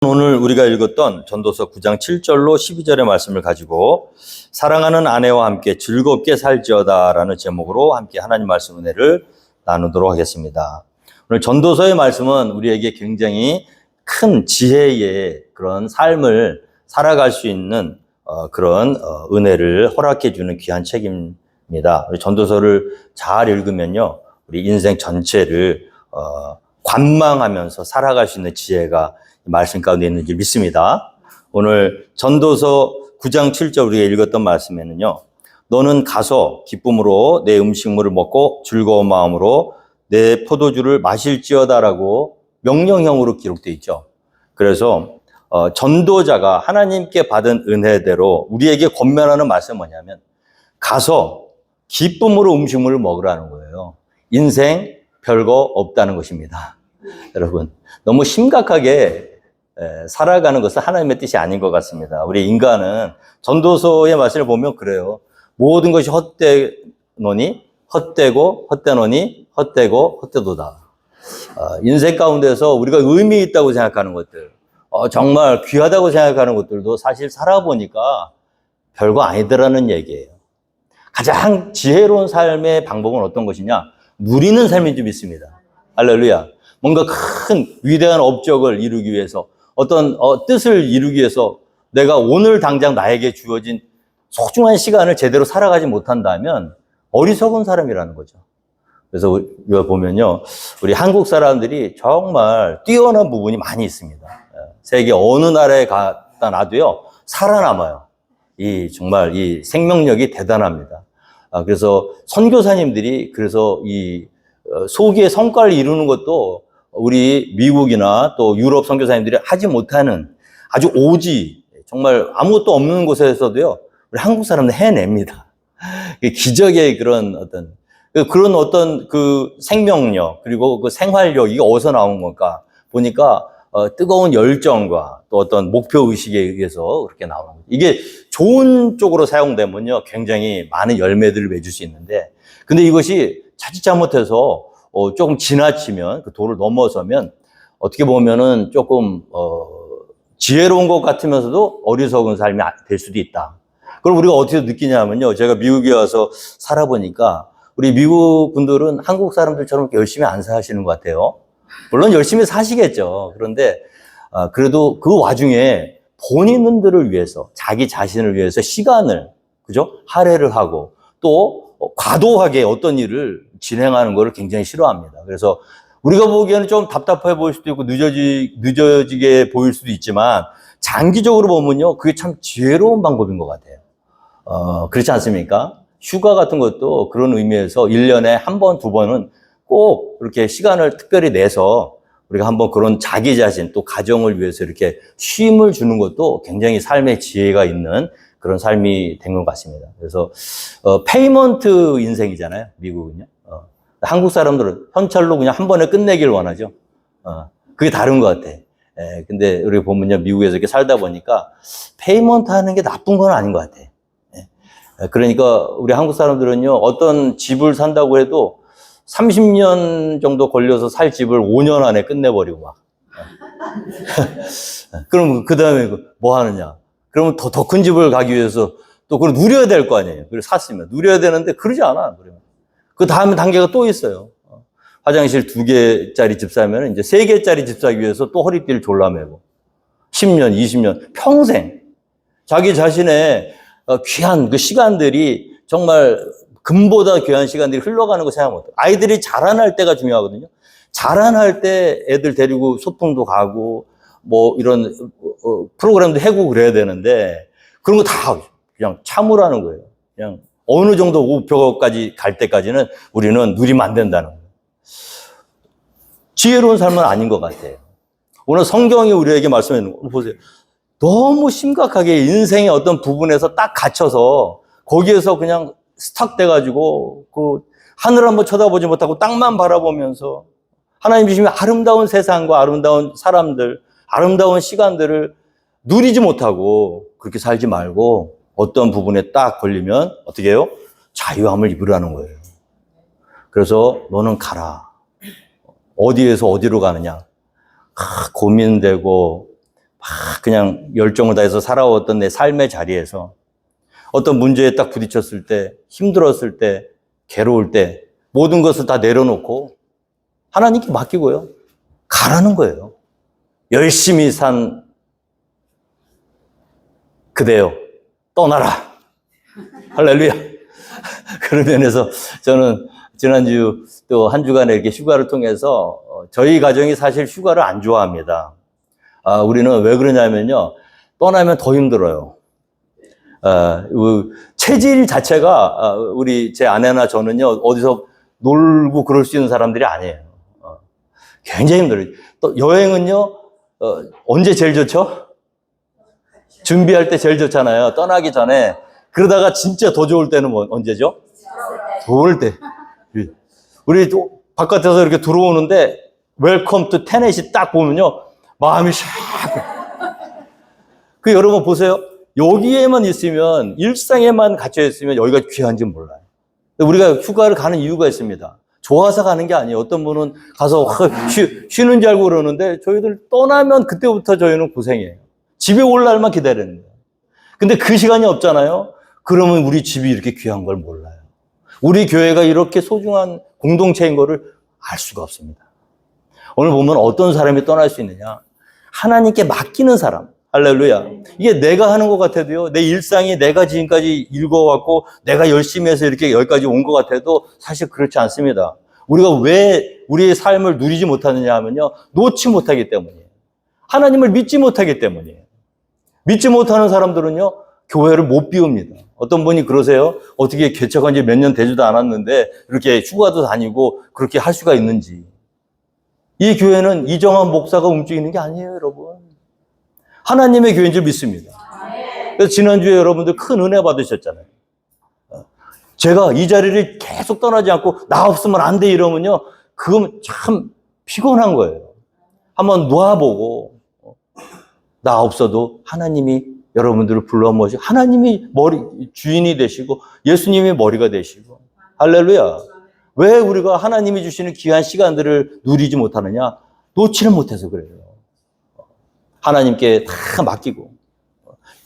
오늘 우리가 읽었던 전도서 9장 7절로 12절의 말씀을 가지고 사랑하는 아내와 함께 즐겁게 살지어다라는 제목으로 함께 하나님 말씀 은혜를 나누도록 하겠습니다. 오늘 전도서의 말씀은 우리에게 굉장히 큰 지혜의 그런 삶을 살아갈 수 있는 그런 은혜를 허락해 주는 귀한 책입니다. 우리 전도서를 잘 읽으면요, 우리 인생 전체를 관망하면서 살아갈 수 있는 지혜가 말씀 가운데 있는지 믿습니다. 오늘 전도서 9장 7절 우리가 읽었던 말씀에는요, 너는 가서 기쁨으로 내 음식물을 먹고 즐거운 마음으로 내 포도주를 마실지어다라고 명령형으로 기록되어 있죠. 그래서 전도자가 하나님께 받은 은혜대로 우리에게 권면하는 말씀은 뭐냐면, 가서 기쁨으로 음식물을 먹으라는 거예요. 인생 별거 없다는 것입니다. 여러분, 너무 심각하게 살아가는 것은 하나님의 뜻이 아닌 것 같습니다. 우리 인간은 전도서의 말씀을 보면 그래요. 모든 것이 헛되노니 헛되고 헛되노니 헛되고 헛되도다. 인생 가운데서 우리가 의미 있다고 생각하는 것들, 정말 귀하다고 생각하는 것들도 사실 살아보니까 별거 아니더라는 얘기예요. 가장 지혜로운 삶의 방법은 어떤 것이냐? 누리는 삶인 줄 믿습니다. 할렐루야. 뭔가 큰 위대한 업적을 이루기 위해서, 어떤 뜻을 이루기 위해서 내가 오늘 당장 나에게 주어진 소중한 시간을 제대로 살아가지 못한다면 어리석은 사람이라는 거죠. 그래서 우리가 보면요, 우리 한국 사람들이 정말 뛰어난 부분이 많이 있습니다. 세계 어느 나라에 갖다 놔도요, 살아남아요. 정말 이 생명력이 대단합니다. 그래서 선교사님들이 그래서 이 소기의 성과를 이루는 것도 우리 미국이나 또 유럽 선교사님들이 하지 못하는 아주 오지, 정말 아무것도 없는 곳에서도요, 우리 한국 사람들 해냅니다. 기적의 그런 어떤 그 생명력, 그리고 그 생활력, 이게 어디서 나온 건가 보니까 뜨거운 열정과 또 어떤 목표 의식에 의해서 그렇게 나오는 거죠. 이게 좋은 쪽으로 사용되면요, 굉장히 많은 열매들을 맺을 수 있는데, 근데 이것이 자칫 잘못해서 조금 지나치면, 그 도를 넘어서면 어떻게 보면은 조금 지혜로운 것 같으면서도 어리석은 삶이 될 수도 있다. 그걸 우리가 어떻게 느끼냐면요, 제가 미국에 와서 살아보니까 우리 미국 분들은 한국 사람들처럼 열심히 안 사시는 것 같아요. 물론 열심히 사시겠죠. 그런데 그래도 그 와중에 본인들을 위해서, 자기 자신을 위해서 시간을, 그죠? 할애를 하고 또 과도하게 어떤 일을 진행하는 것을 굉장히 싫어합니다. 그래서 우리가 보기에는 좀 답답해 보일 수도 있고 늦어지게 보일 수도 있지만, 장기적으로 보면요, 그게 참 지혜로운 방법인 것 같아요. 그렇지 않습니까? 휴가 같은 것도 그런 의미에서 1년에 한 번, 두 번은 꼭 이렇게 시간을 특별히 내서 우리가 한번 그런 자기 자신, 또 가정을 위해서 이렇게 쉼을 주는 것도 굉장히 삶의 지혜가 있는 그런 삶이 된 것 같습니다. 그래서 페이먼트 인생이잖아요, 미국은요. 한국 사람들은 현찰로 그냥 한 번에 끝내길 원하죠. 그게 다른 것 같아. 근데 우리 보면요, 미국에서 이렇게 살다 보니까 페이먼트 하는 게 나쁜 건 아닌 것 같아. 그러니까 우리 한국 사람들은요, 어떤 집을 산다고 해도 30년 정도 걸려서 살 집을 5년 안에 끝내버리고 막. 그럼 그 다음에 뭐 하느냐? 그러면 더 큰 집을 가기 위해서 또 그걸 누려야 될 거 아니에요. 그걸 샀으면. 누려야 되는데 그러지 않아. 그러면. 그 다음 단계가 또 있어요. 화장실 2개짜리 집 사면 이제 3개짜리 집 사기 위해서 또 허리띠를 졸라매고. 10년, 20년, 평생. 자기 자신의 귀한 그 시간들이, 정말 금보다 귀한 시간들이 흘러가는 거 생각하면 어때요? 아이들이 자라날 때가 중요하거든요. 자라날 때 애들 데리고 소풍도 가고, 뭐 이런 프로그램도 해고 그래야 되는데, 그런 거 다 그냥 참으라는 거예요. 그냥 어느 정도 목표까지 갈 때까지는 우리는 누리면 안 된다는 거예요. 지혜로운 삶은 아닌 것 같아요. 오늘 성경이 우리에게 말씀해 주는 거 보세요. 너무 심각하게 인생의 어떤 부분에서 딱 갇혀서 거기에서 그냥 스탁 돼가지고 그 하늘 한번 쳐다보지 못하고 땅만 바라보면서 하나님 주시는 아름다운 세상과 아름다운 사람들, 아름다운 시간들을 누리지 못하고 그렇게 살지 말고, 어떤 부분에 딱 걸리면 어떻게 해요? 자유함을 입으라는 거예요. 그래서 너는 가라. 어디에서 어디로 가느냐? 고민되고 막 그냥 열정을 다해서 살아왔던 내 삶의 자리에서 어떤 문제에 딱 부딪혔을 때, 힘들었을 때, 괴로울 때 모든 것을 다 내려놓고 하나님께 맡기고요. 가라는 거예요. 열심히 산 그대여 떠나라. 할렐루야. 그런 면에서 저는 지난주 또 한 주간에 이렇게 휴가를 통해서 저희 가정이 사실 휴가를 안 좋아합니다. 우리는 왜 그러냐면요. 떠나면 더 힘들어요. 체질 자체가 우리 제 아내나 저는요. 어디서 놀고 그럴 수 있는 사람들이 아니에요. 굉장히 힘들어요. 또 여행은요. 언제 제일 좋죠? 준비할 때 제일 좋잖아요. 떠나기 전에. 그러다가 진짜 더 좋을 때는 언제죠? 좋을 때. 우리 또 바깥에서 이렇게 들어오는데 웰컴 투 테넷이 딱 보면요. 마음이 샥. 그 여러분 보세요. 여기에만 있으면 일상에만 갇혀 있으면 여기가 귀한지 몰라요. 우리가 휴가를 가는 이유가 있습니다. 좋아서 가는 게 아니에요. 어떤 분은 가서 쉬는 줄 알고 그러는데 저희들 떠나면 그때부터 저희는 고생이에요. 집에 올 날만 기다리는 거예요. 근데 그 시간이 없잖아요. 그러면 우리 집이 이렇게 귀한 걸 몰라요. 우리 교회가 이렇게 소중한 공동체인 거를 알 수가 없습니다. 오늘 보면 어떤 사람이 떠날 수 있느냐. 하나님께 맡기는 사람. 할렐루야. 이게 내가 하는 것 같아도요. 내 일상이 내가 지금까지 읽어왔고 내가 열심히 해서 이렇게 여기까지 온 것 같아도 사실 그렇지 않습니다. 우리가 왜 우리의 삶을 누리지 못하느냐 하면요. 놓지 못하기 때문이에요. 하나님을 믿지 못하기 때문이에요. 믿지 못하는 사람들은요. 교회를 못 비웁니다. 어떤 분이 그러세요. 어떻게 개척한 지 몇 년 되지도 않았는데 이렇게 휴가도 다니고 그렇게 할 수가 있는지. 이 교회는 이정환 목사가 움직이는 게 아니에요, 여러분. 하나님의 교회인 줄 믿습니다. 그래서 지난주에 여러분들 큰 은혜 받으셨잖아요. 제가 이 자리를 계속 떠나지 않고 나 없으면 안 돼 이러면요. 그건 참 피곤한 거예요. 한번 놓아보고 나 없어도 하나님이 여러분들을 불러 모시고 하나님이 주인이 되시고 예수님이 머리가 되시고 할렐루야. 왜 우리가 하나님이 주시는 귀한 시간들을 누리지 못하느냐? 놓지를 못해서 그래요. 하나님께 다 맡기고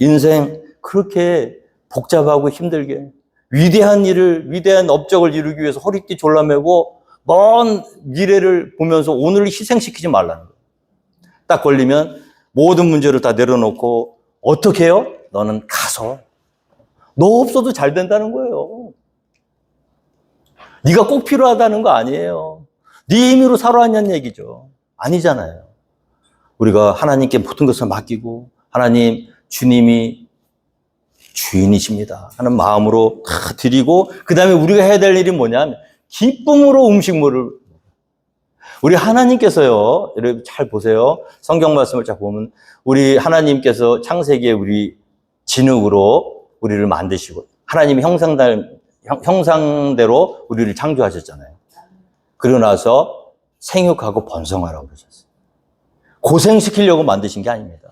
인생 그렇게 복잡하고 힘들게 위대한 업적을 이루기 위해서 허리띠 졸라매고 먼 미래를 보면서 오늘을 희생시키지 말라는 거예요. 딱 걸리면 모든 문제를 다 내려놓고 어떻게 해요? 너는 가서 너 없어도 잘 된다는 거예요. 네가 꼭 필요하다는 거 아니에요. 네 힘으로 살아왔냐는 얘기죠. 아니잖아요. 우리가 하나님께 모든 것을 맡기고 하나님 주님이 주인이십니다 하는 마음으로 다 드리고 그 다음에 우리가 해야 될 일이 뭐냐면 기쁨으로 음식물을 우리 하나님께서요. 여러분 잘 보세요. 성경 말씀을 잘 보면 우리 하나님께서 창세기에 우리 진흙으로 우리를 만드시고 하나님의 형상대로 우리를 창조하셨잖아요. 그러고 나서 생육하고 번성하라고 그러셨어요. 고생시키려고 만드신 게 아닙니다.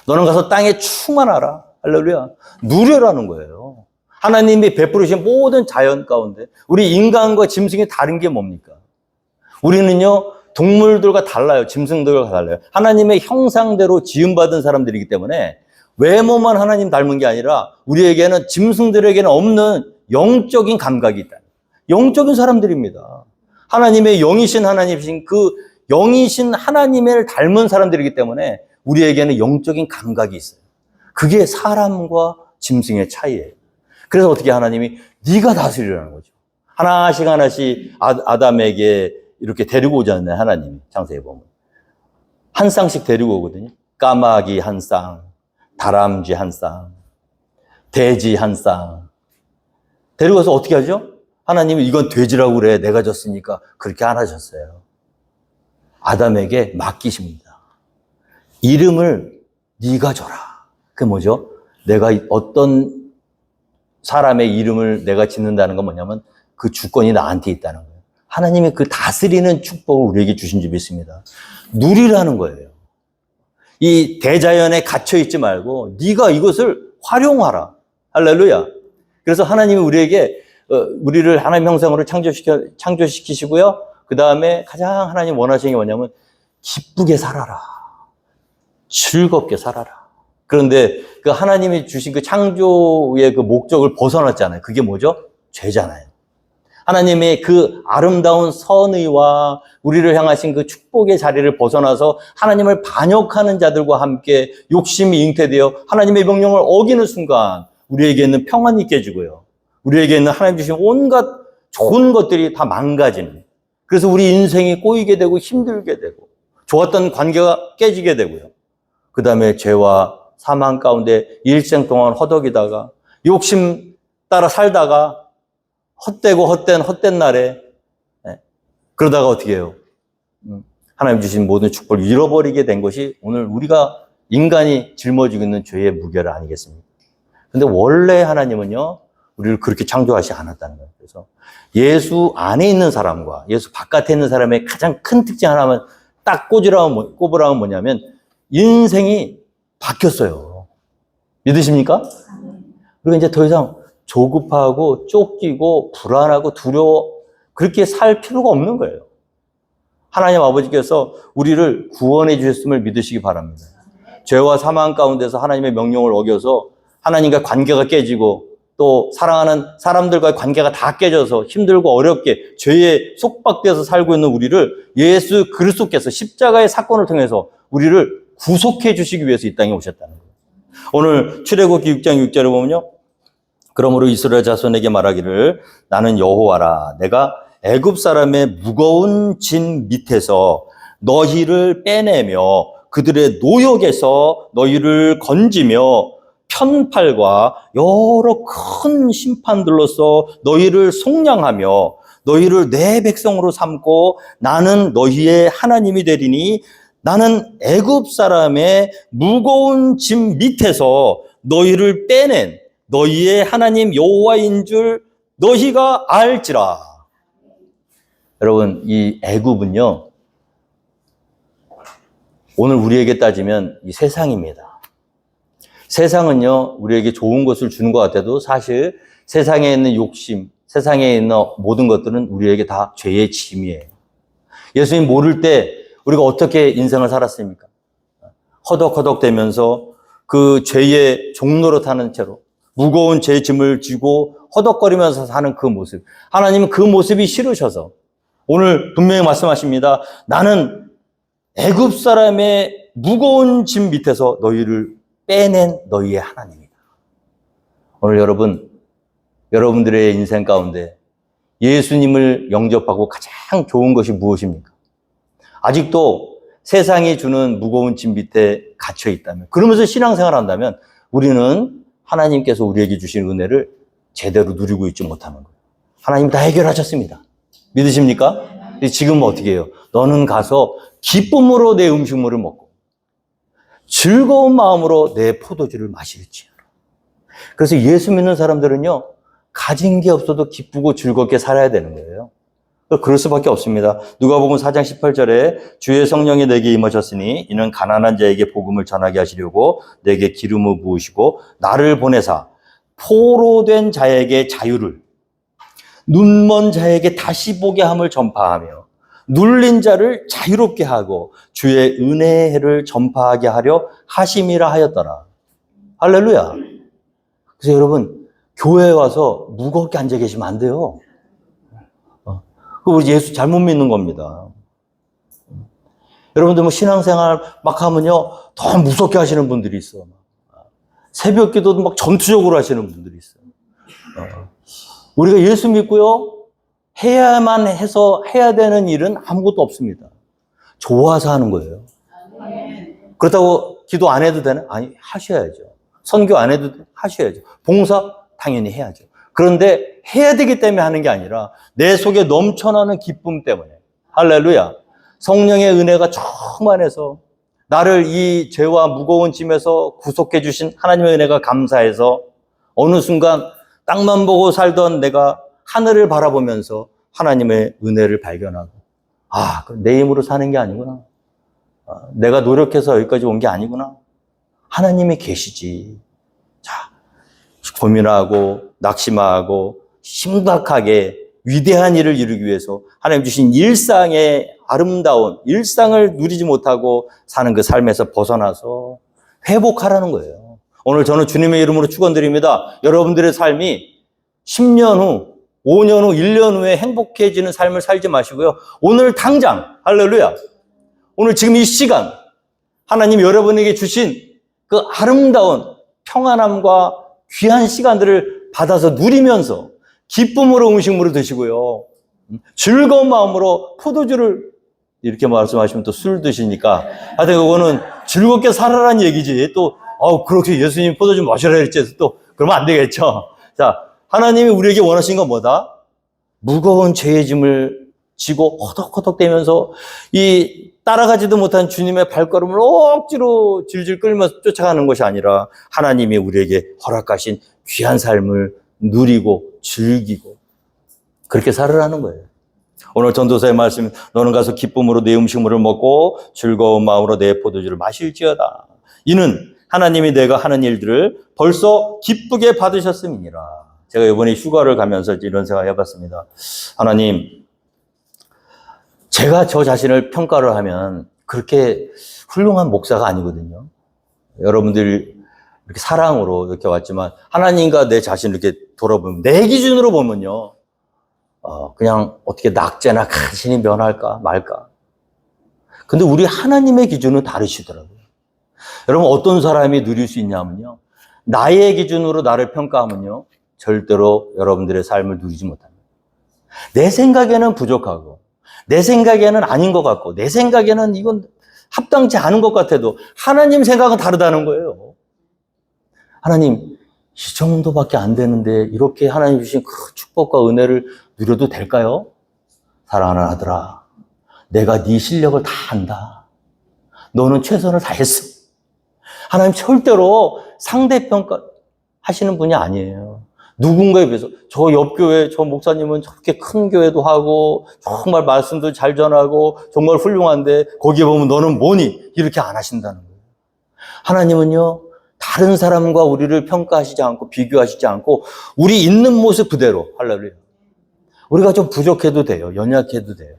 너는 가서 땅에 충만하라. 할렐루야. 누려라는 거예요. 하나님이 베푸르신 모든 자연 가운데 우리 인간과 짐승이 다른 게 뭡니까? 우리는요. 동물들과 달라요. 짐승들과 달라요. 하나님의 형상대로 지음받은 사람들이기 때문에 외모만 하나님 닮은 게 아니라 우리에게는 짐승들에게는 없는 영적인 감각이 있다. 영적인 사람들입니다. 하나님의 영이신 하나님이신 그 영이신 하나님을 닮은 사람들이기 때문에 우리에게는 영적인 감각이 있어요. 그게 사람과 짐승의 차이예요. 그래서 어떻게 하나님이 네가 다스리라는 거죠. 하나씩 아담에게 이렇게 데리고 오잖아요. 하나님이 창세기에 보면. 한 쌍씩 데리고 오거든요. 까마귀 한 쌍, 다람쥐 한 쌍, 돼지 한 쌍. 데리고 와서 어떻게 하죠? 하나님이 이건 돼지라고 그래. 내가 졌으니까 그렇게 안 하셨어요. 아담에게 맡기십니다. 이름을 네가 줘라. 그게 뭐죠? 내가 어떤 사람의 이름을 내가 짓는다는 건 뭐냐면 그 주권이 나한테 있다는 거예요. 하나님이 그 다스리는 축복을 우리에게 주신 줄 믿습니다. 누리라는 거예요. 이 대자연에 갇혀 있지 말고 네가 이것을 활용하라. 할렐루야. 그래서 하나님이 우리를 하나님 형상으로 창조시키시고요. 그 다음에 가장 하나님 원하시는 게 뭐냐면 기쁘게 살아라. 즐겁게 살아라. 그런데 그 하나님이 주신 그 창조의 그 목적을 벗어났잖아요. 그게 뭐죠? 죄잖아요. 하나님의 그 아름다운 선의와 우리를 향하신 그 축복의 자리를 벗어나서 하나님을 반역하는 자들과 함께 욕심이 잉태되어 하나님의 명령을 어기는 순간 우리에게 있는 평안이 깨지고요. 우리에게 있는 하나님 주신 온갖 좋은 것들이 다 망가지는, 그래서 우리 인생이 꼬이게 되고 힘들게 되고 좋았던 관계가 깨지게 되고요. 그 다음에 죄와 사망 가운데 일생 동안 허덕이다가 욕심 따라 살다가 헛되고 헛된 날에 그러다가 어떻게 해요? 하나님 주신 모든 축복을 잃어버리게 된 것이 오늘 우리가 인간이 짊어지고 있는 죄의 무게를 아니겠습니까? 근데 원래 하나님은요, 우리를 그렇게 창조하지 않았다는 거예요. 그래서 예수 안에 있는 사람과 예수 바깥에 있는 사람의 가장 큰 특징 하나만 딱 꼽으라면 뭐냐면 인생이 바뀌었어요. 믿으십니까? 그리고 이제 더 이상 조급하고 쫓기고 불안하고 두려워 그렇게 살 필요가 없는 거예요. 하나님 아버지께서 우리를 구원해 주셨음을 믿으시기 바랍니다. 죄와 사망 가운데서 하나님의 명령을 어겨서 하나님과 관계가 깨지고 또 사랑하는 사람들과의 관계가 다 깨져서 힘들고 어렵게 죄에 속박돼서 살고 있는 우리를 예수 그리스도께서 십자가의 사건을 통해서 우리를 구속해 주시기 위해서 이 땅에 오셨다는 거예요. 오늘 출애굽기 6장 6절에 보면요, 그러므로 이스라엘 자손에게 말하기를 나는 여호와라. 내가 애굽 사람의 무거운 짐 밑에서 너희를 빼내며 그들의 노역에서 너희를 건지며 편팔과 여러 큰 심판들로서 너희를 속량하며 너희를 내 백성으로 삼고 나는 너희의 하나님이 되리니 나는 애굽 사람의 무거운 짐 밑에서 너희를 빼낸 너희의 하나님 여호와인 줄 너희가 알지라. 여러분, 이 애굽은요, 오늘 우리에게 따지면 이 세상입니다. 세상은요, 우리에게 좋은 것을 주는 것 같아도 사실 세상에 있는 욕심, 세상에 있는 모든 것들은 우리에게 다 죄의 짐이에요. 예수님 모를 때 우리가 어떻게 인생을 살았습니까? 허덕허덕대면서 그 죄의 종로로 타는 채로 무거운 죄의 짐을 지고 허덕거리면서 사는 그 모습. 하나님은 그 모습이 싫으셔서 오늘 분명히 말씀하십니다. 나는 애굽 사람의 무거운 짐 밑에서 너희를 빼낸 너희의 하나님이다. 오늘 여러분들의 인생 가운데 예수님을 영접하고 가장 좋은 것이 무엇입니까? 아직도 세상이 주는 무거운 짐 밑에 갇혀 있다면, 그러면서 신앙생활을 한다면 우리는 하나님께서 우리에게 주신 은혜를 제대로 누리고 있지 못하는 거예요. 하나님 다 해결하셨습니다. 믿으십니까? 지금 어떻게 해요? 너는 가서 기쁨으로 내 음식물을 먹고 즐거운 마음으로 내 포도주를 마실지어다. 그래서 예수 믿는 사람들은요, 가진 게 없어도 기쁘고 즐겁게 살아야 되는 거예요. 그럴 수밖에 없습니다. 누가복음 4장 18절에 주의 성령이 내게 임하셨으니 이는 가난한 자에게 복음을 전하게 하시려고 내게 기름을 부으시고 나를 보내사 포로된 자에게 자유를, 눈먼 자에게 다시 보게 함을 전파하며 눌린 자를 자유롭게 하고 주의 은혜의 해를 전파하게 하려 하심이라 하였더라. 할렐루야. 그래서 여러분, 교회에 와서 무겁게 앉아 계시면 안 돼요. 그거 예수 잘못 믿는 겁니다. 여러분들 뭐 신앙생활 막 하면요, 더 무섭게 하시는 분들이 있어. 새벽 기도도 막 전투적으로 하시는 분들이 있어요. 우리가 예수 믿고요, 해야만 해서 해야 되는 일은 아무것도 없습니다. 좋아서 하는 거예요. 그렇다고 기도 안 해도 되나? 아니, 하셔야죠. 선교 안 해도 하셔야죠. 봉사 당연히 해야죠. 그런데 해야 되기 때문에 하는 게 아니라 내 속에 넘쳐나는 기쁨 때문에. 할렐루야. 성령의 은혜가 충만해서 나를 이 죄와 무거운 짐에서 구속해 주신 하나님의 은혜가 감사해서 어느 순간 땅만 보고 살던 내가 하늘을 바라보면서 하나님의 은혜를 발견하고, 아, 내 힘으로 사는 게 아니구나. 내가 노력해서 여기까지 온 게 아니구나. 하나님이 계시지. 자, 고민하고 낙심하고 심각하게 위대한 일을 이루기 위해서 하나님 주신 일상의 아름다운 일상을 누리지 못하고 사는 그 삶에서 벗어나서 회복하라는 거예요. 오늘 저는 주님의 이름으로 축원드립니다. 여러분들의 삶이 10년 후, 5년 후, 1년 후에 행복해지는 삶을 살지 마시고요. 오늘 당장, 할렐루야. 오늘 지금 이 시간, 하나님 여러분에게 주신 그 아름다운 평안함과 귀한 시간들을 받아서 누리면서 기쁨으로 음식물을 드시고요. 즐거운 마음으로 포도주를 이렇게 말씀하시면 또 술 드시니까 하여튼 그거는 즐겁게 살아라는 얘기지. 또 그렇게 예수님 포도주 마시라 했지. 또 그러면 안 되겠죠. 자, 하나님이 우리에게 원하신 건 뭐다? 무거운 죄의 짐을 지고 허덕허덕대면서 이 따라가지도 못한 주님의 발걸음을 억지로 질질 끌면서 쫓아가는 것이 아니라 하나님이 우리에게 허락하신 귀한 삶을 누리고 즐기고 그렇게 살으라는 거예요. 오늘 전도서의 말씀, 너는 가서 기쁨으로 내 음식물을 먹고 즐거운 마음으로 내 포도주를 마실지어다. 이는 하나님이 내가 하는 일들을 벌써 기쁘게 받으셨음이니라. 제가 이번에 휴가를 가면서 이런 생각 해봤습니다. 하나님, 제가 저 자신을 평가를 하면 그렇게 훌륭한 목사가 아니거든요. 여러분들 이렇게 사랑으로 이렇게 왔지만 하나님과 내 자신을 이렇게 돌아보면 내 기준으로 보면요. 그냥 어떻게 낙제나 간신히 면할까 말까. 근데 우리 하나님의 기준은 다르시더라고요. 여러분 어떤 사람이 누릴 수 있냐면요. 나의 기준으로 나를 평가하면요. 절대로 여러분들의 삶을 누리지 못합니다. 내 생각에는 부족하고 내 생각에는 아닌 것 같고 내 생각에는 이건 합당치 않은 것 같아도 하나님 생각은 다르다는 거예요. 하나님 이 정도밖에 안 되는데 이렇게 하나님 주신 그 축복과 은혜를 누려도 될까요? 사랑하는 아들아, 내가 네 실력을 다 안다. 너는 최선을 다했어. 하나님 절대로 상대평가 하시는 분이 아니에요. 누군가에 비해서 저 옆 교회 저 목사님은 저렇게 큰 교회도 하고 정말 말씀도 잘 전하고 정말 훌륭한데 거기에 보면 너는 뭐니? 이렇게 안 하신다는 거예요. 하나님은요. 다른 사람과 우리를 평가하시지 않고 비교하시지 않고 우리 있는 모습 그대로 할렐루야. 우리가 좀 부족해도 돼요. 연약해도 돼요.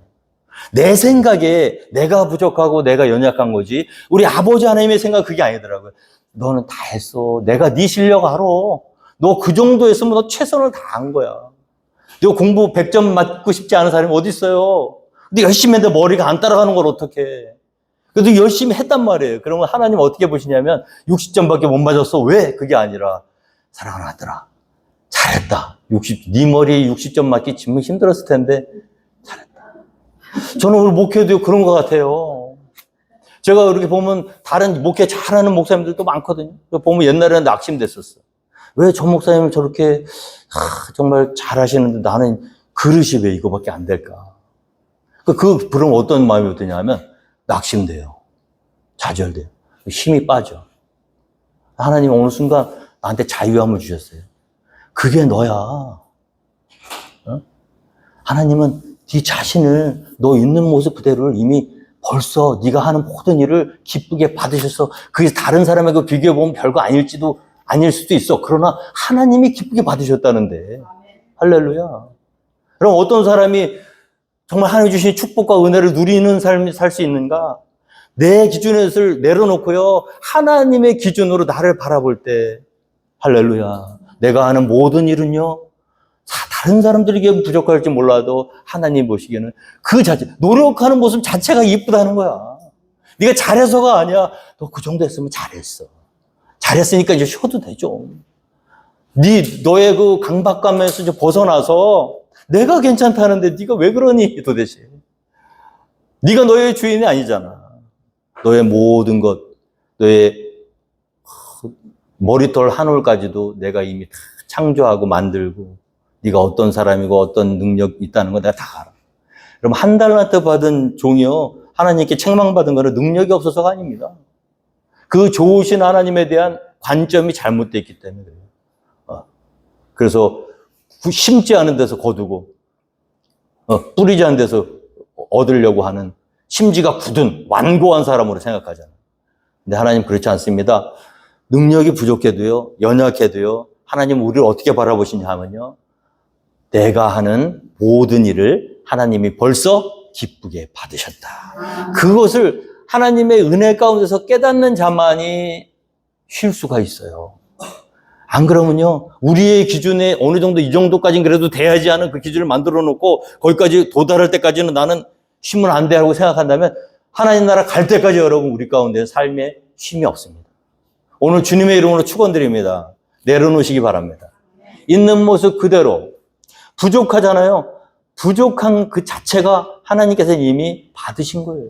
내 생각에 내가 부족하고 내가 연약한 거지 우리 아버지 하나님의 생각 그게 아니더라고요. 너는 다 했어. 내가 네 실력 알아. 너 그 정도 했으면 너 최선을 다한 거야. 너 공부 100점 맞고 싶지 않은 사람이 어디 있어요? 근데 열심히 했는데 머리가 안 따라가는 걸 어떡해. 그래도 열심히 했단 말이에요. 그러면 하나님 어떻게 보시냐면 60점밖에 못 맞았어. 왜? 그게 아니라 사랑하는 아들아 잘했다. 네 머리에 60점 맞기 정말 힘들었을 텐데 잘했다. 저는 오늘 목회도 그런 것 같아요. 제가 이렇게 보면 다른 목회 잘하는 목사님들도 많거든요. 보면 옛날에는 낙심됐었어. 왜 저 목사님은 저렇게 정말 잘하시는데 나는 그릇이 왜 이거밖에 안 될까? 그럼 어떤 마음이 드냐면 낙심돼요. 좌절돼요. 힘이 빠져. 하나님 어느 순간 나한테 자유함을 주셨어요. 그게 너야. 하나님은 네 자신을 너 있는 모습 그대로를 이미 벌써 네가 하는 모든 일을 기쁘게 받으셔서 그게 다른 사람하고 비교해보면 별거 아닐 수도 있어. 그러나 하나님이 기쁘게 받으셨다는데. 할렐루야. 그럼 어떤 사람이 정말 하나님 주신 축복과 은혜를 누리는 삶을 살 수 있는가? 내 기준에서 내려놓고요. 하나님의 기준으로 나를 바라볼 때 할렐루야. 내가 하는 모든 일은요. 다른 사람들에게 부족할지 몰라도 하나님 보시기에는 그 자체, 노력하는 모습 자체가 이쁘다는 거야. 네가 잘해서가 아니야. 너 그 정도 했으면 잘했어. 잘했으니까 이제 쉬어도 되죠. 너의 그 강박감에서 이제 벗어나서 내가 괜찮다는데 네가 왜 그러니 도대체. 네가 너의 주인이 아니잖아. 너의 모든 것, 너의 머리털 한 올까지도 내가 이미 다 창조하고 만들고 네가 어떤 사람이고 어떤 능력이 있다는 거 내가 다 알아. 그럼 한 달란트 받은 종이요. 하나님께 책망받은 거는 능력이 없어서가 아닙니다. 그 좋으신 하나님에 대한 관점이 잘못되어 있기 때문에 그래요. 그래서 심지 않은 데서 거두고 뿌리지 않은 데서 얻으려고 하는 심지가 굳은 완고한 사람으로 생각하잖아요. 근데 하나님 그렇지 않습니다. 능력이 부족해도요. 연약해도요. 하나님 우리를 어떻게 바라보시냐 하면요. 내가 하는 모든 일을 하나님이 벌써 기쁘게 받으셨다. 그것을 하나님의 은혜 가운데서 깨닫는 자만이 쉴 수가 있어요. 안 그러면요, 우리의 기준에 어느 정도 이 정도까지는 그래도 돼야지 하는 그 기준을 만들어 놓고 거기까지 도달할 때까지는 나는 쉬면 안 돼 하고 생각한다면 하나님 나라 갈 때까지 여러분 우리 가운데 삶에 쉼이 없습니다. 오늘 주님의 이름으로 축원드립니다. 내려놓으시기 바랍니다. 있는 모습 그대로. 부족하잖아요. 부족한 그 자체가 하나님께서 이미 받으신 거예요.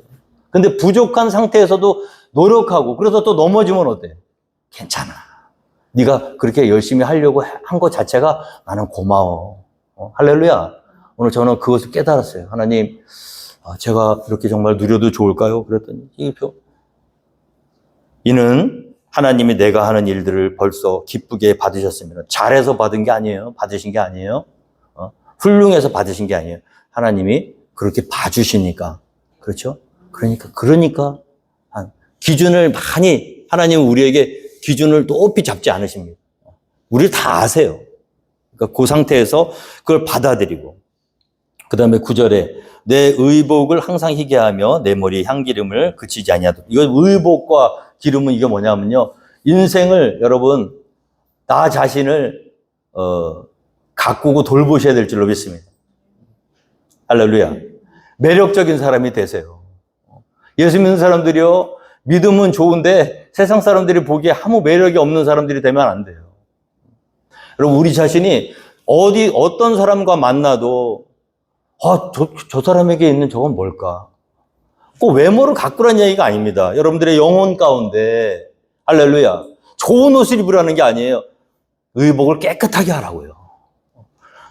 근데 부족한 상태에서도 노력하고 그래서 또 넘어지면 어때? 괜찮아. 네가 그렇게 열심히 하려고 한 것 자체가 나는 고마워. 할렐루야. 오늘 저는 그것을 깨달았어요. 하나님, 제가 이렇게 정말 누려도 좋을까요? 그랬더니 이는 하나님이 내가 하는 일들을 벌써 기쁘게 받으셨습니다. 잘해서 받은 게 아니에요. 받으신 게 아니에요. 훌륭해서 받으신 게 아니에요. 하나님이 그렇게 봐주시니까. 그렇죠? 그러니까 기준을 많이 하나님은 우리에게 기준을 높이 잡지 않으십니다. 우리를 다 아세요. 그러니까 그 상태에서 그걸 받아들이고 그 다음에 9절에 내 의복을 항상 희게 하며 내 머리에 향기름을 그치지 아니하도록. 이거 의복과 기름은 이게 뭐냐면요, 인생을 여러분 나 자신을 가꾸고 돌보셔야 될 줄로 믿습니다. 할렐루야. 매력적인 사람이 되세요. 예수 믿는 사람들이요, 믿음은 좋은데 세상 사람들이 보기에 아무 매력이 없는 사람들이 되면 안 돼요. 여러분, 우리 자신이 어떤 사람과 만나도 저 사람에게 있는 저건 뭘까? 꼭 외모를 가꾸라는 얘기가 아닙니다. 여러분들의 영혼 가운데, 할렐루야, 좋은 옷을 입으라는 게 아니에요. 의복을 깨끗하게 하라고요.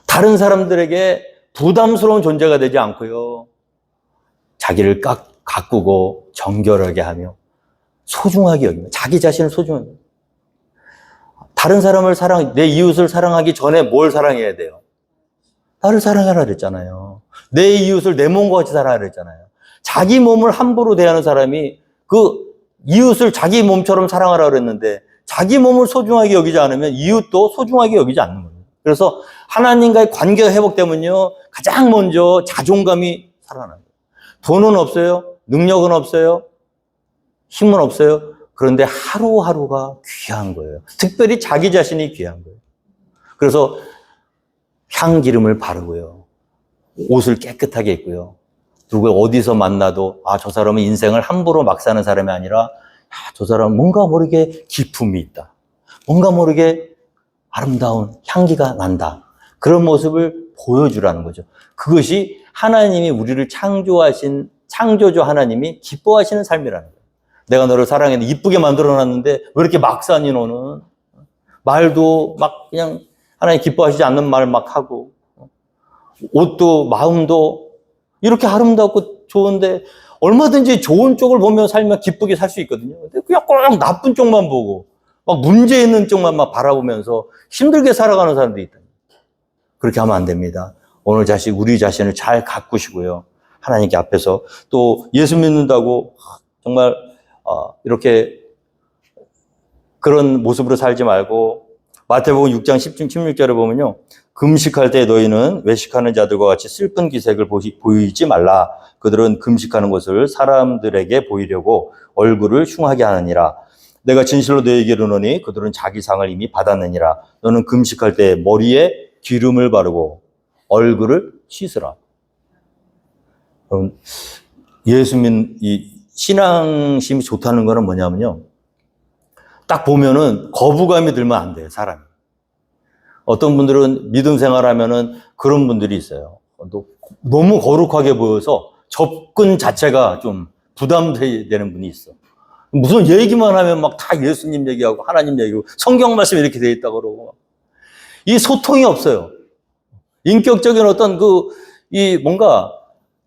다른 사람들에게 부담스러운 존재가 되지 않고요, 자기를 가꾸고 정결하게 하며 소중하게 여기며 자기 자신을 소중하게. 다른 사람을 내 이웃을 사랑하기 전에 뭘 사랑해야 돼요? 나를 사랑하라 그랬잖아요. 내 이웃을 내 몸과 같이 사랑하라 그랬잖아요. 자기 몸을 함부로 대하는 사람이 그 이웃을 자기 몸처럼 사랑하라 그랬는데 자기 몸을 소중하게 여기지 않으면 이웃도 소중하게 여기지 않는 거예요. 그래서 하나님과의 관계가 회복되면요, 가장 먼저 자존감이 살아나요. 돈은 없어요. 능력은 없어요. 힘은 없어요. 그런데 하루하루가 귀한 거예요. 특별히 자기 자신이 귀한 거예요. 그래서 향기름을 바르고요, 옷을 깨끗하게 입고요, 그리고 어디서 만나도 저 사람은 인생을 함부로 막 사는 사람이 아니라 저 사람은 뭔가 모르게 기품이 있다, 뭔가 모르게 아름다운 향기가 난다, 그런 모습을 보여주라는 거죠. 그것이 하나님이 우리를 창조하신 창조주 하나님이 기뻐하시는 삶이라는 거예요. 내가 너를 사랑했는데 이쁘게 만들어놨는데 왜 이렇게 막 사니 너는? 말도 막 그냥 하나님 기뻐하시지 않는 말 막 하고, 옷도 마음도 이렇게 아름답고 좋은데 얼마든지 좋은 쪽을 보며 살면 기쁘게 살 수 있거든요. 근데 그냥 꼭 나쁜 쪽만 보고 막 문제 있는 쪽만 막 바라보면서 힘들게 살아가는 사람들이 있다. 그렇게 하면 안 됩니다. 오늘 우리 자신을 잘 가꾸시고요, 하나님께 앞에서 또 예수 믿는다고 정말 이렇게 그런 모습으로 살지 말고, 마태복음 6장 16절에 보면요, 금식할 때 너희는 외식하는 자들과 같이 슬픈 기색을 보이지 말라. 그들은 금식하는 것을 사람들에게 보이려고 얼굴을 흉하게 하느니라. 내가 진실로 너희에게 이르노니 그들은 자기 상을 이미 받았느니라. 너는 금식할 때 머리에 기름을 바르고 얼굴을 씻으라. 이 신앙심이 좋다는 거는 뭐냐면요, 딱 보면은 거부감이 들면 안 돼요, 사람이. 어떤 분들은 믿음 생활하면은 그런 분들이 있어요. 너무 거룩하게 보여서 접근 자체가 좀 부담되는 분이 있어. 무슨 얘기만 하면 막 다 예수님 얘기하고 하나님 얘기하고 성경 말씀이 이렇게 돼 있다고 그러고, 이 소통이 없어요. 인격적인 어떤 뭔가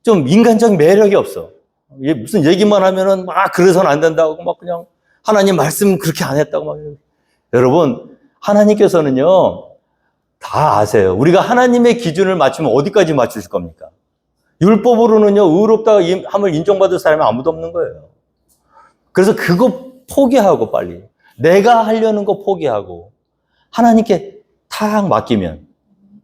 좀 인간적인 매력이 없어. 무슨 얘기만 하면은 막 그래서는 안 된다고 막 그냥 하나님 말씀 그렇게 안 했다고 막. 여러분, 하나님께서는요 다 아세요. 우리가 하나님의 기준을 맞추면 어디까지 맞추실 겁니까? 율법으로는요 의롭다 함을 인정받을 사람이 아무도 없는 거예요. 그래서 그거 포기하고 빨리 내가 하려는 거 포기하고 하나님께 탁 맡기면,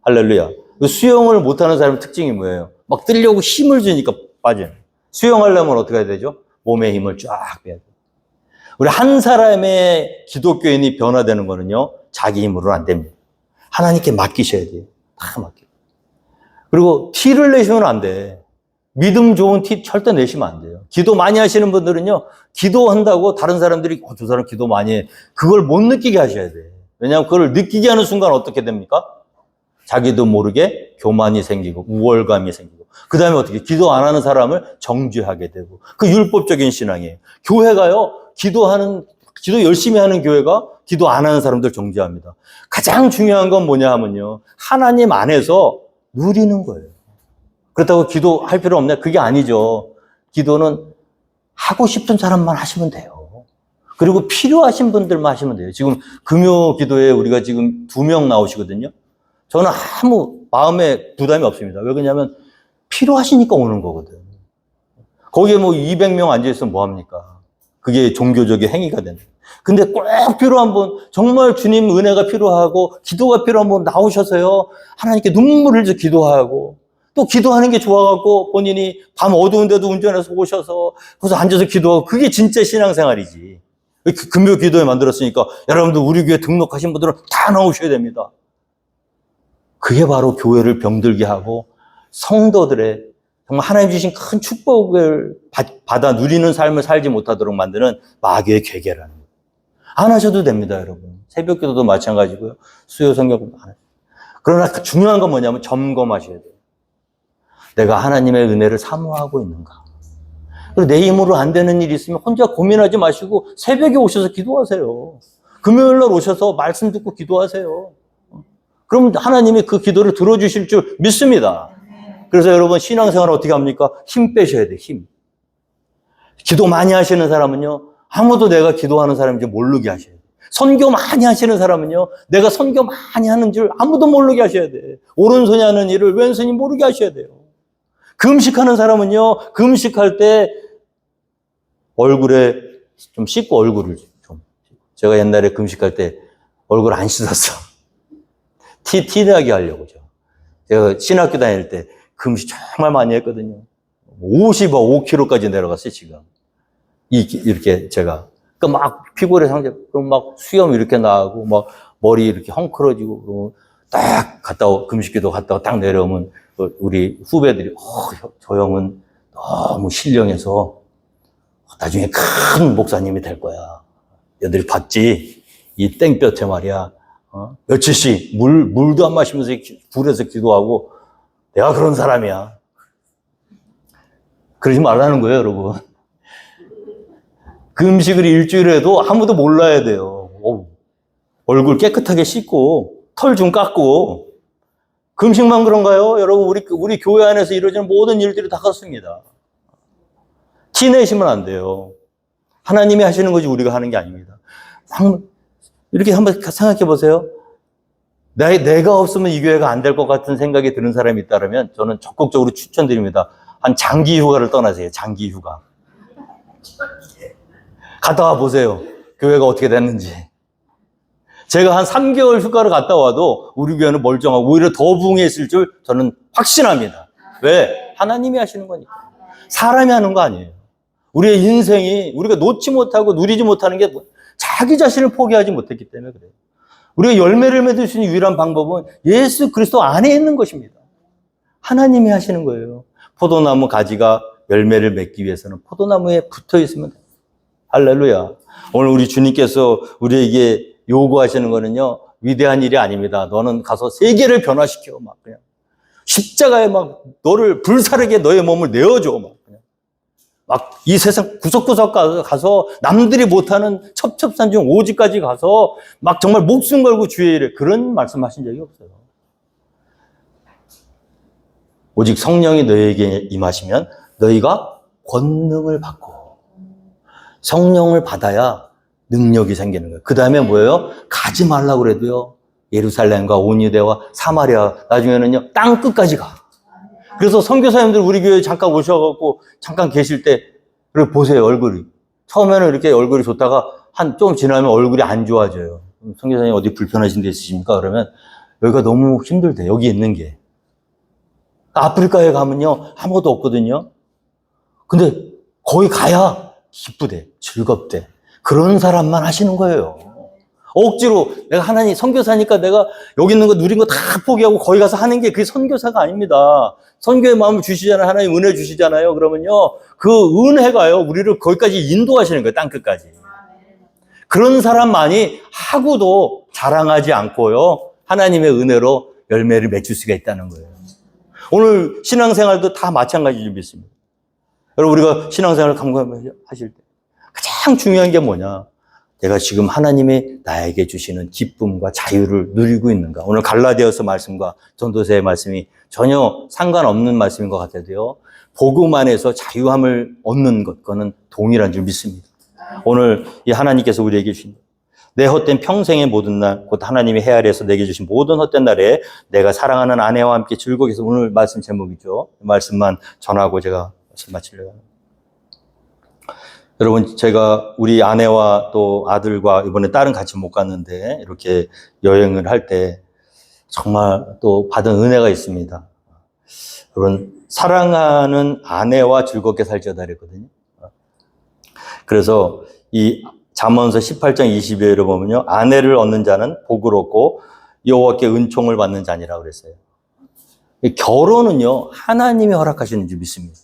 할렐루야, 수영을 못하는 사람의 특징이 뭐예요? 막 뜨려고 힘을 주니까 빠져요. 수영하려면 어떻게 해야 되죠? 몸에 힘을 쫙 빼야 돼요. 우리 한 사람의 기독교인이 변화되는 거는요, 자기 힘으로는 안 됩니다. 하나님께 맡기셔야 돼요. 다 맡겨. 그리고 티를 내시면 안 돼. 믿음 좋은 티 절대 내시면 안 돼요. 기도 많이 하시는 분들은요, 기도한다고 다른 사람들이 저 사람 기도 많이 해. 그걸 못 느끼게 하셔야 돼. 왜냐하면 그걸 느끼게 하는 순간 어떻게 됩니까? 자기도 모르게 교만이 생기고 우월감이 생기고, 그 다음에 어떻게 기도 안 하는 사람을 정죄하게 되고, 그 율법적인 신앙이에요. 교회가요, 기도 열심히 하는 교회가 기도 안 하는 사람들 정죄합니다. 가장 중요한 건 뭐냐 하면요, 하나님 안에서 누리는 거예요. 그렇다고 기도할 필요 없냐? 그게 아니죠. 기도는 하고 싶은 사람만 하시면 돼요. 그리고 필요하신 분들만 하시면 돼요. 지금 금요 기도에 우리가 지금 2명 나오시거든요. 저는 아무 마음에 부담이 없습니다. 왜 그러냐면 필요하시니까 오는 거거든. 거기에 뭐 200명 앉아있으면 뭐합니까? 그게 종교적인 행위가 되는. 근데 꼭 필요한 분, 정말 주님 은혜가 필요하고 기도가 필요한 분 나오셔서요, 하나님께 눈물을 흘려 기도하고, 또 기도하는 게 좋아갖고 본인이 밤 어두운데도 운전해서 오셔서 거기서 앉아서 기도하고, 그게 진짜 신앙생활이지. 금요 기도회 만들었으니까 여러분들 우리 교회 등록하신 분들은 다 나오셔야 됩니다. 그게 바로 교회를 병들게 하고 성도들의 정말 하나님 주신 큰 축복을 받아 누리는 삶을 살지 못하도록 만드는 마귀의 괴계라는 거예요. 안 하셔도 됩니다, 여러분. 새벽 기도도 마찬가지고요. 수요 성경도 안 하셔도. 그러나 중요한 건 뭐냐면 점검하셔야 돼요. 내가 하나님의 은혜를 사모하고 있는가. 그리고 내 힘으로 안 되는 일이 있으면 혼자 고민하지 마시고 새벽에 오셔서 기도하세요. 금요일 날 오셔서 말씀 듣고 기도하세요. 그럼 하나님이 그 기도를 들어주실 줄 믿습니다. 그래서 여러분 신앙생활 어떻게 합니까? 힘 빼셔야 돼요. 힘. 기도 많이 하시는 사람은요, 아무도 내가 기도하는 사람인지 모르게 하셔야 돼요. 선교 많이 하시는 사람은요, 내가 선교 많이 하는 줄 아무도 모르게 하셔야 돼요. 오른손이 하는 일을 왼손이 모르게 하셔야 돼요. 금식하는 사람은요, 금식할 때 얼굴에 좀 씻고 얼굴을 좀. 제가 옛날에 금식할 때 얼굴 안 씻었어. 티나게 하려고. 제가 신학교 다닐 때 금식 정말 많이 했거든요. 55kg까지 내려갔어요, 지금. 이렇게 제가. 그러니까 막 피골의 상태, 그럼 막 수염 이렇게 나고, 막 머리 이렇게 헝클어지고, 그러고 딱 금식기도 갔다가 딱 내려오면 우리 후배들이, 저 형은 너무 신령해서 나중에 큰 목사님이 될 거야. 얘들이 봤지? 이 땡볕에 말이야. 며칠씩 물도 안 마시면서 불에서 기도하고, 내가 그런 사람이야. 그러지 말라는 거예요, 여러분. 금식을 일주일에 해도 아무도 몰라야 돼요. 얼굴 깨끗하게 씻고, 털 좀 깎고. 금식만 그런가요? 여러분, 우리 교회 안에서 이루어지는 모든 일들이 다 그렇습니다. 티 내시면 안 돼요. 하나님이 하시는 거지 우리가 하는 게 아닙니다. 이렇게 한번 생각해 보세요. 내가 없으면 이 교회가 안 될 것 같은 생각이 드는 사람이 있다면 저는 적극적으로 추천드립니다. 한 장기 휴가를 떠나세요. 장기 휴가. 갔다 와 보세요. 교회가 어떻게 됐는지. 제가 한 3개월 휴가를 갔다 와도 우리 교회는 멀쩡하고 오히려 더 부흥했을 줄 저는 확신합니다. 왜? 하나님이 하시는 거니까. 사람이 하는 거 아니에요. 우리의 인생이 우리가 놓지 못하고 누리지 못하는 게 자기 자신을 포기하지 못했기 때문에 그래요. 우리가 열매를 맺을 수 있는 유일한 방법은 예수 그리스도 안에 있는 것입니다. 하나님이 하시는 거예요. 포도나무 가지가 열매를 맺기 위해서는 포도나무에 붙어 있으면 돼요. 할렐루야. 오늘 우리 주님께서 우리에게 요구하시는 거는요, 위대한 일이 아닙니다. 너는 가서 세계를 변화시켜. 막 그냥 십자가에 막 너를 불사르게 너의 몸을 내어줘. 막 이 세상 구석구석 가서 남들이 못하는 첩첩산중 오지까지 가서 막 정말 목숨 걸고 주의 일에, 그런 말씀하신 적이 없어요. 오직 성령이 너희에게 임하시면 너희가 권능을 받고, 성령을 받아야 능력이 생기는 거예요. 그 다음에 뭐예요? 가지 말라고 그래도요, 예루살렘과 온 유대와 사마리아, 나중에는요 땅 끝까지 가. 그래서 선교사님들 우리 교회에 잠깐 오셔갖고 잠깐 계실 때, 그리고 보세요, 얼굴이. 처음에는 이렇게 얼굴이 좋다가 좀 지나면 얼굴이 안 좋아져요. 선교사님 어디 불편하신 데 있으십니까? 그러면 여기가 너무 힘들대, 여기 있는 게. 아프리카에 가면요, 아무것도 없거든요. 근데 거기 가야 기쁘대, 즐겁대. 그런 사람만 하시는 거예요. 억지로 내가 하나님 선교사니까 내가 여기 있는 거 누린 거 다 포기하고 거기 가서 하는 게 그게 선교사가 아닙니다. 선교의 마음을 주시잖아요. 하나님 은혜 주시잖아요. 그러면요, 그 은혜가요, 우리를 거기까지 인도하시는 거예요. 땅끝까지. 그런 사람만이 하고도 자랑하지 않고요, 하나님의 은혜로 열매를 맺을 수가 있다는 거예요. 오늘 신앙생활도 다 마찬가지 좀 있습니다. 여러분, 우리가 신앙생활을 감당하실 때 가장 중요한 게 뭐냐? 내가 지금 하나님이 나에게 주시는 기쁨과 자유를 누리고 있는가? 오늘 갈라디아서 말씀과 전도서의 말씀이 전혀 상관없는 말씀인 것 같아도요, 복음 안에서 자유함을 얻는 것과는 동일한 줄 믿습니다. 오늘 이 하나님께서 우리에게 주신 내 헛된 평생의 모든 날, 곧 하나님이 헤아려서 내게 주신 모든 헛된 날에 내가 사랑하는 아내와 함께 즐겁게 해서, 오늘 말씀 제목이죠. 말씀만 전하고 제가 말씀 마치려고 합니다. 여러분, 제가 우리 아내와 또 아들과 이번에 딸은 같이 못 갔는데 이렇게 여행을 할 때 정말 또 받은 은혜가 있습니다. 여러분, 사랑하는 아내와 즐겁게 살자다 그랬거든요. 그래서 이 잠언서 18장 22절을 보면요, 아내를 얻는 자는 복을 얻고 여호와께 은총을 받는 자니라고 그랬어요. 결혼은요, 하나님이 허락하시는 줄 믿습니다.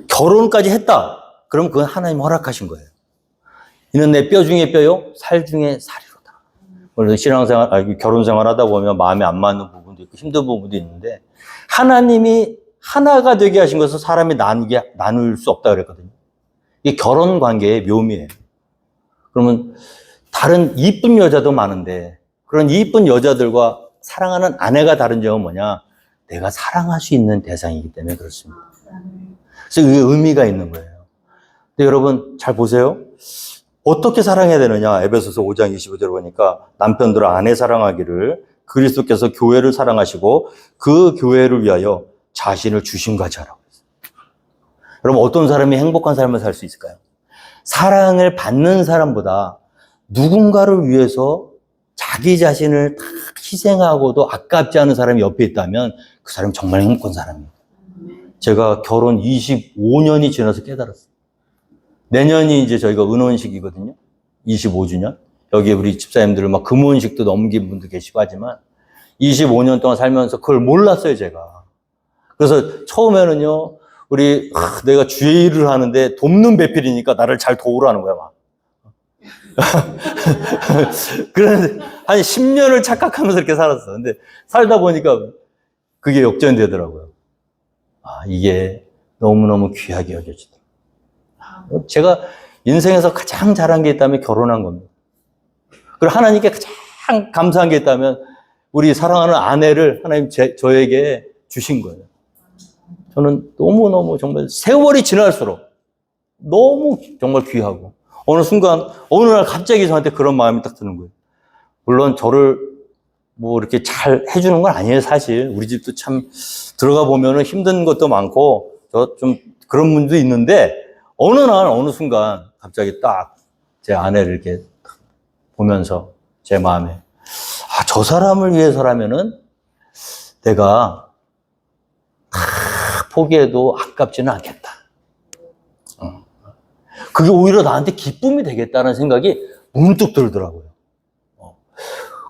결혼까지 했다, 그럼 그건 하나님 허락하신 거예요. 이는 내 뼈 중에 뼈요, 살 중에 살이로다. 물론 신앙생활, 결혼생활 하다 보면 마음에 안 맞는 부분도 있고 힘든 부분도 있는데, 하나님이 하나가 되게 하신 것을 사람이 나눌 수 없다 그랬거든요. 이게 결혼 관계의 묘미예요. 그러면 다른 이쁜 여자도 많은데, 그런 이쁜 여자들과 사랑하는 아내가 다른 점은 뭐냐? 내가 사랑할 수 있는 대상이기 때문에 그렇습니다. 그래서 그게 의미가 있는 거예요. 근데 여러분 잘 보세요. 어떻게 사랑해야 되느냐? 에베소서 5장 25절 보니까 남편들은 아내 사랑하기를 그리스도께서 교회를 사랑하시고 그 교회를 위하여 자신을 주신 같이 하라고 했어요. 여러분, 어떤 사람이 행복한 삶을 살 수 있을까요? 사랑을 받는 사람보다 누군가를 위해서 자기 자신을 다 희생하고도 아깝지 않은 사람이 옆에 있다면 그 사람이 정말 행복한 사람이에요. 제가 결혼 25년이 지나서 깨달았어요. 내년이 이제 저희가 은혼식이거든요. 25주년. 여기 우리 집사님들 막 금혼식도 넘긴 분도 계시고 하지만 25년 동안 살면서 그걸 몰랐어요, 제가. 그래서 처음에는요, 내가 주의 일을 하는데 돕는 배필이니까 나를 잘 도우라는 거야, 막. 그런데 한 10년을 착각하면서 이렇게 살았어. 근데 살다 보니까 그게 역전되더라고요. 이게 너무너무 귀하게 여겨지더라고요. 제가 인생에서 가장 잘한 게 있다면 결혼한 겁니다. 그리고 하나님께 가장 감사한 게 있다면 우리 사랑하는 아내를 하나님 저에게 주신 거예요. 저는 너무너무 정말 세월이 지날수록 너무 정말 귀하고, 어느 순간, 어느 날 갑자기 저한테 그런 마음이 딱 드는 거예요. 물론 저를 뭐 이렇게 잘 해주는 건 아니에요, 사실. 우리 집도 참 들어가 보면은 힘든 것도 많고, 좀 그런 분도 있는데, 어느 날, 어느 순간 갑자기 딱 제 아내를 이렇게 보면서 제 마음에, 저 사람을 위해서라면은 내가 다 포기해도 아깝지는 않겠다. 그게 오히려 나한테 기쁨이 되겠다는 생각이 문득 들더라고요.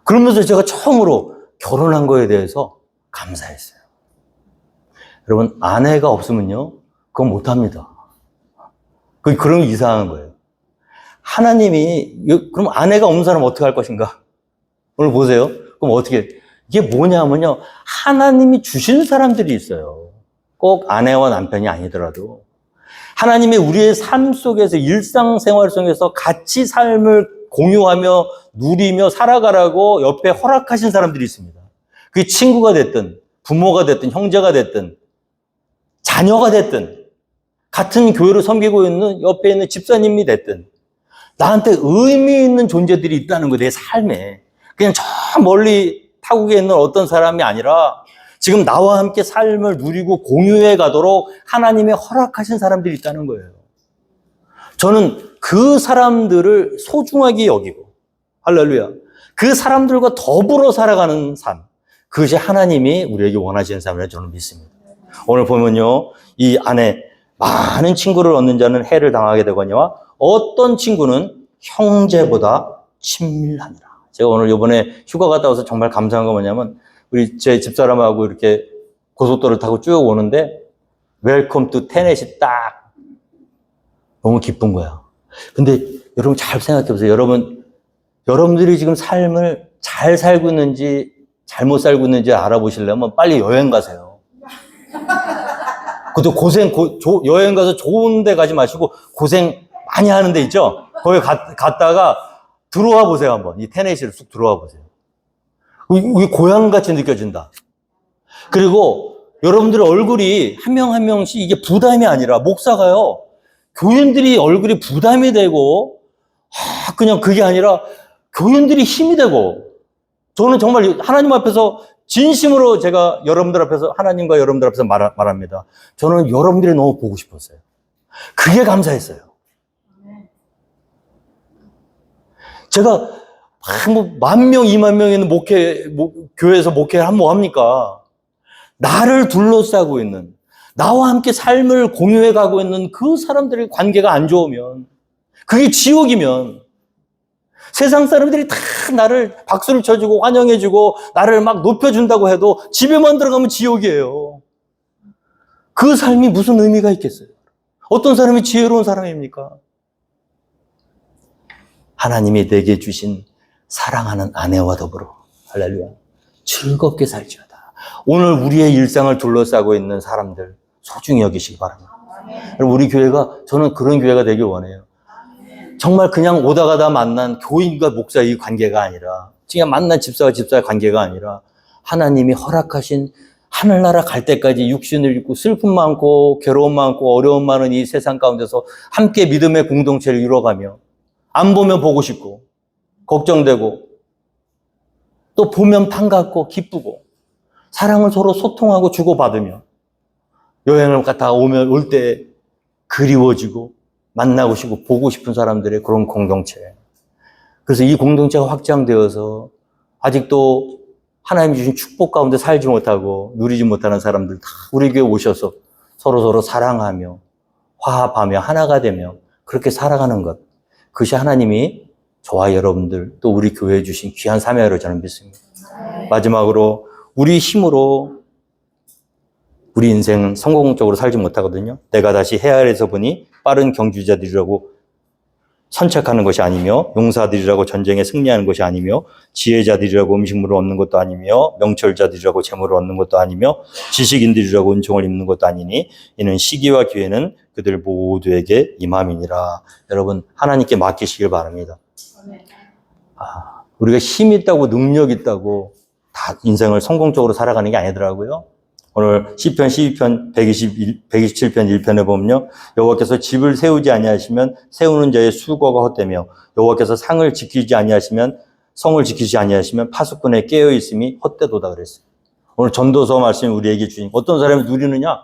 그러면서 제가 처음으로 결혼한 거에 대해서 감사했어요. 여러분, 아내가 없으면요, 그건 못합니다. 그런 게 이상한 거예요. 하나님이, 그럼 아내가 없는 사람은 어떻게 할 것인가? 오늘 보세요. 그럼 어떻게, 이게 뭐냐면요, 하나님이 주신 사람들이 있어요. 꼭 아내와 남편이 아니더라도. 하나님이 우리의 삶 속에서, 일상생활 속에서 같이 삶을 공유하며 누리며 살아가라고 옆에 허락하신 사람들이 있습니다. 그게 친구가 됐든, 부모가 됐든, 형제가 됐든, 자녀가 됐든, 같은 교회를 섬기고 있는 옆에 있는 집사님이 됐든, 나한테 의미 있는 존재들이 있다는 거예요, 내 삶에. 그냥 저 멀리 타국에 있는 어떤 사람이 아니라 지금 나와 함께 삶을 누리고 공유해 가도록 하나님이 허락하신 사람들이 있다는 거예요. 저는 그 사람들을 소중하게 여기고, 할렐루야, 그 사람들과 더불어 살아가는 삶, 그것이 하나님이 우리에게 원하시는 삶이라고 저는 믿습니다. 오늘 보면요, 이 안에 많은 친구를 얻는 자는 해를 당하게 되거니와 어떤 친구는 형제보다 친밀하니라. 제가 오늘 이번에 휴가 갔다 와서 정말 감사한 거 뭐냐면 우리 제 집사람하고 이렇게 고속도로를 타고 쭉 오는데 웰컴 투 테넷이 딱 너무 기쁜 거야. 근데 여러분 잘 생각해 보세요. 여러분들이 지금 삶을 잘 살고 있는지 잘못 살고 있는지 알아보시려면 빨리 여행 가세요. 그것도 여행 가서 좋은 데 가지 마시고 고생 많이 하는 데 있죠? 거기 갔다가 들어와 보세요, 한번. 이 테네시를 쑥 들어와 보세요. 이게 고향같이 느껴진다. 그리고 여러분들의 얼굴이 한 명 한 명씩 이게 부담이 아니라 목사가요, 교인들이 얼굴이 부담이 되고, 그냥 그게 아니라 교인들이 힘이 되고, 저는 정말 하나님 앞에서 진심으로 제가 여러분들 앞에서, 하나님과 여러분들 앞에서 말합니다. 저는 여러분들이 너무 보고 싶었어요. 그게 감사했어요. 제가 뭐 10,000명, 20,000명 있는 교회에서 목회를 하면 뭐 합니까? 나를 둘러싸고 있는, 나와 함께 삶을 공유해 가고 있는 그 사람들의 관계가 안 좋으면, 그게 지옥이면, 세상 사람들이 다 나를 박수를 쳐주고 환영해주고 나를 막 높여준다고 해도 집에만 들어가면 지옥이에요. 그 삶이 무슨 의미가 있겠어요? 어떤 사람이 지혜로운 사람입니까? 하나님이 내게 주신 사랑하는 아내와 더불어, 할렐루야, 즐겁게 살지어다. 오늘 우리의 일상을 둘러싸고 있는 사람들 소중히 여기시기 바랍니다. 우리 교회가, 저는 그런 교회가 되길 원해요. 정말 그냥 오다 가다 만난 교인과 목사의 관계가 아니라, 그냥 만난 집사와 집사의 관계가 아니라, 하나님이 허락하신 하늘나라 갈 때까지 육신을 입고 슬픔 많고 괴로움 많고 어려움 많은 이 세상 가운데서 함께 믿음의 공동체를 이뤄가며, 안 보면 보고 싶고 걱정되고 또 보면 반갑고 기쁘고 사랑을 서로 소통하고 주고받으며 여행을 갔다 올 때 그리워지고 만나고 싶고 보고 싶은 사람들의 그런 공동체. 그래서 이 공동체가 확장되어서 아직도 하나님이 주신 축복 가운데 살지 못하고 누리지 못하는 사람들 다 우리 교회에 오셔서 서로 사랑하며 화합하며 하나가 되며 그렇게 살아가는 것, 그것이 하나님이 저와 여러분들 또 우리 교회에 주신 귀한 사명으로 저는 믿습니다. 마지막으로 우리 힘으로 우리 인생은 성공적으로 살지 못하거든요. 내가 다시 헤아려서 보니 빠른 경주자들이라고 선착하는 것이 아니며 용사들이라고 전쟁에 승리하는 것이 아니며 지혜자들이라고 음식물을 얻는 것도 아니며 명철자들이라고 재물을 얻는 것도 아니며 지식인들이라고 은총을 입는 것도 아니니 이는 시기와 기회는 그들 모두에게 임함이니라. 여러분 하나님께 맡기시길 바랍니다. 우리가 힘 있다고 능력 있다고 다 인생을 성공적으로 살아가는 게 아니더라고요. 오늘 시편 12편 127편 1편에 보면요, 여호와께서 집을 세우지 아니하시면 세우는 자의 수고가 헛되며 여호와께서 상을 지키지 아니하시면 성을 지키지 아니하시면 파수꾼에 깨어 있음이 헛되도다 그랬어요. 오늘 전도서 말씀이 우리에게 주신 어떤 사람이 누리느냐?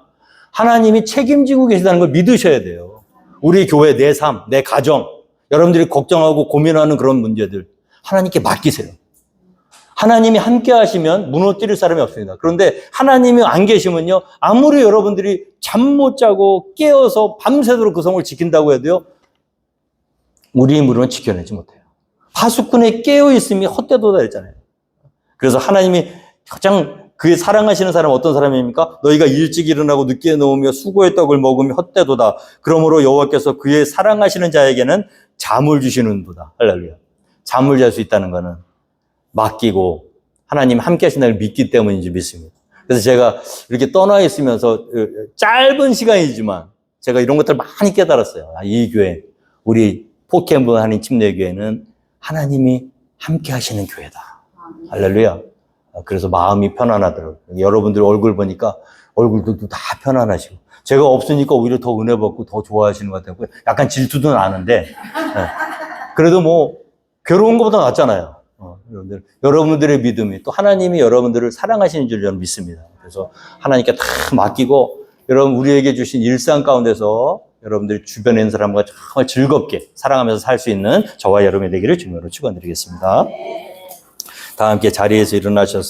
하나님이 책임지고 계시다는 걸 믿으셔야 돼요. 우리 교회, 내 삶, 내 가정, 여러분들이 걱정하고 고민하는 그런 문제들 하나님께 맡기세요. 하나님이 함께 하시면 무너뜨릴 사람이 없습니다. 그런데 하나님이 안 계시면요, 아무리 여러분들이 잠 못 자고 깨어서 밤새도록 그 성을 지킨다고 해도요, 우리 힘으로는 지켜내지 못해요. 파수꾼에 깨어 있음이 헛되도다 했잖아요. 그래서 하나님이 가장 그의 사랑하시는 사람은 어떤 사람입니까? 너희가 일찍 일어나고 늦게 누우며 수고의 떡을 먹으며 헛되도다. 그러므로 여호와께서 그의 사랑하시는 자에게는 잠을 주시는도다. 할렐루야. 잠을 잘 수 있다는 것은 맡기고 하나님 함께 하신다는 걸 믿기 때문인지 믿습니다. 그래서 제가 이렇게 떠나 있으면서 짧은 시간이지만 제가 이런 것들을 많이 깨달았어요. 이 교회, 우리 포켓몬 하나님 침례교회는 하나님이 함께 하시는 교회다. 할렐루야. 그래서 마음이 편안하더라고요. 여러분들 얼굴 보니까 얼굴도 다 편안하시고, 제가 없으니까 오히려 더 은혜 받고 더 좋아하시는 것 같아요. 약간 질투도 나는데 그래도 뭐 괴로운 것보다 낫잖아요. 여러분들의 믿음이 또 하나님이 여러분들을 사랑하시는 줄 저는 믿습니다. 그래서 하나님께 다 맡기고 여러분 우리에게 주신 일상 가운데서 여러분들이 주변에 있는 사람과 정말 즐겁게 사랑하면서 살 수 있는 저와 여러분이 되기를 주님으로 축원드리겠습니다. 다 함께 자리에서 일어나셔서